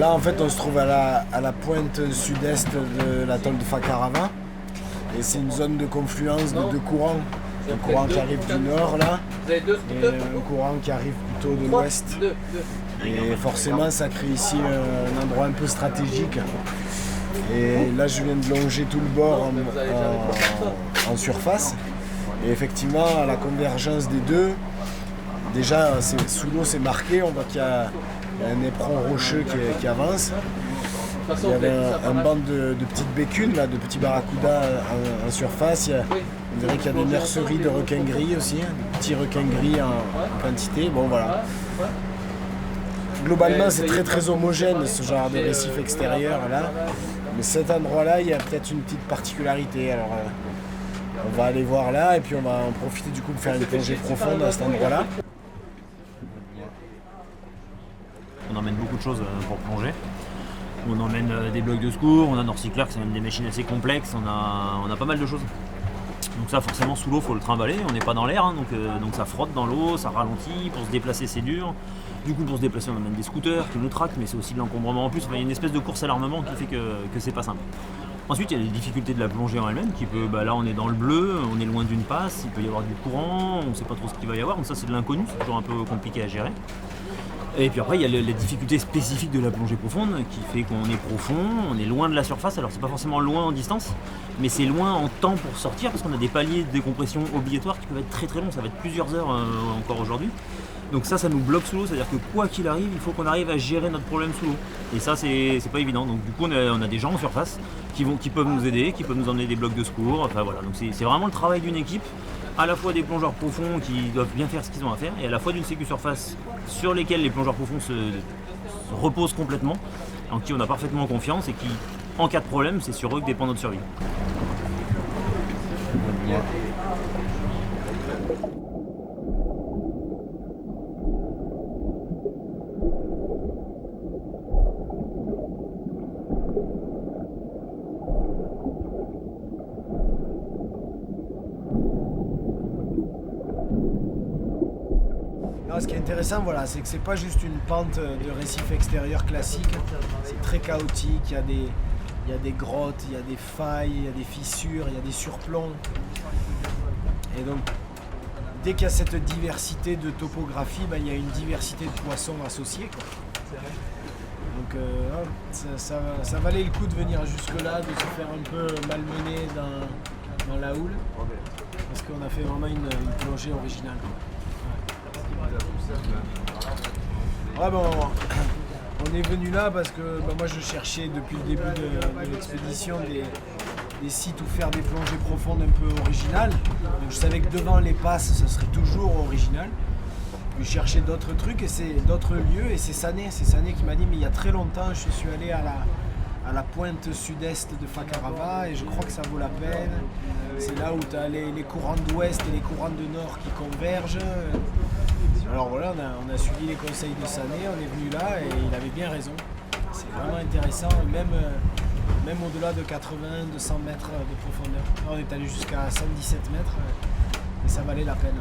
Là, en fait, on se trouve à la pointe sud-est de l'atoll de Fakarava. Et c'est une zone de confluence de deux courants. Un courant qui arrive du nord, là, et un courant qui arrive plutôt de l'ouest. Et forcément, ça crée ici un endroit un peu stratégique. Et là, je viens de longer tout le bord en surface. Et effectivement, à la convergence des deux, déjà, sous l'eau, c'est marqué. On voit qu'il y a un éperon rocheux qui avance. Il y avait un banc de petites bécunes, là, de petits barracudas en surface. On dirait qu'il y a des nurseries de requins gris aussi, des petits requins gris en quantité. Bon, voilà. Globalement, c'est très très homogène ce genre de récif extérieur là. Mais cet endroit-là, il y a peut-être une petite particularité. Alors, on va aller voir là et puis on va en profiter du coup pour faire une plongée profonde à cet endroit-là. On emmène beaucoup de choses pour plonger. On emmène des blocs de secours, on a nos recycleurs qui sont même des machines assez complexes, on a pas mal de choses. Donc ça forcément sous l'eau il faut le trimballer, on n'est pas dans l'air, hein, donc ça frotte dans l'eau, ça ralentit, pour se déplacer c'est dur. Du coup pour se déplacer on emmène des scooters qui nous traquent, mais c'est aussi de l'encombrement en plus, enfin, il y a une espèce de course à l'armement qui fait que c'est pas simple. Ensuite il y a les difficultés de la plongée en elle-même, qui peut, là on est dans le bleu, on est loin d'une passe, il peut y avoir du courant, on ne sait pas trop ce qu'il va y avoir, donc ça c'est de l'inconnu, c'est toujours un peu compliqué à gérer. Et puis après, il y a les difficultés spécifiques de la plongée profonde qui fait qu'on est profond, on est loin de la surface. Alors c'est pas forcément loin en distance, mais c'est loin en temps pour sortir parce qu'on a des paliers de décompression obligatoires qui peuvent être très très longs. Ça va être plusieurs heures encore aujourd'hui. Donc ça nous bloque sous l'eau, c'est-à-dire que quoi qu'il arrive, il faut qu'on arrive à gérer notre problème sous l'eau. Et ça, c'est pas évident. Donc du coup, on a des gens en surface qui peuvent nous aider, qui peuvent nous emmener des blocs de secours. Enfin voilà, donc c'est vraiment le travail d'une équipe. À la fois des plongeurs profonds qui doivent bien faire ce qu'ils ont à faire et à la fois d'une sécu surface sur lesquels les plongeurs profonds se reposent complètement, en qui on a parfaitement confiance et qui, en cas de problème, c'est sur eux que dépend notre survie. Ce qui est intéressant, voilà, c'est que c'est pas juste une pente de récif extérieur classique, c'est très chaotique, il y a des grottes, il y a des failles, il y a des fissures, il y a des surplombs. Et donc, dès qu'il y a cette diversité de topographie, il y a une diversité de poissons associés, quoi. Donc ça valait le coup de venir jusque-là, de se faire un peu malmener dans la houle, parce qu'on a fait vraiment une plongée originale. Ouais, bon, on est venu là parce que moi je cherchais depuis le début de l'expédition des sites où faire des plongées profondes un peu originales. Donc je savais que devant les passes ça serait toujours original. Puis je cherchais d'autres trucs et c'est d'autres lieux et c'est Sané qui m'a dit mais il y a très longtemps je suis allé à la pointe sud-est de Fakarava et je crois que ça vaut la peine. C'est là où tu as les courants d'ouest et les courants de nord qui convergent. Alors voilà, on a suivi les conseils de Sané, on est venu là et il avait bien raison. C'est vraiment intéressant, même au-delà de 80-200 mètres de profondeur. On est allé jusqu'à 117 mètres et ça valait la peine.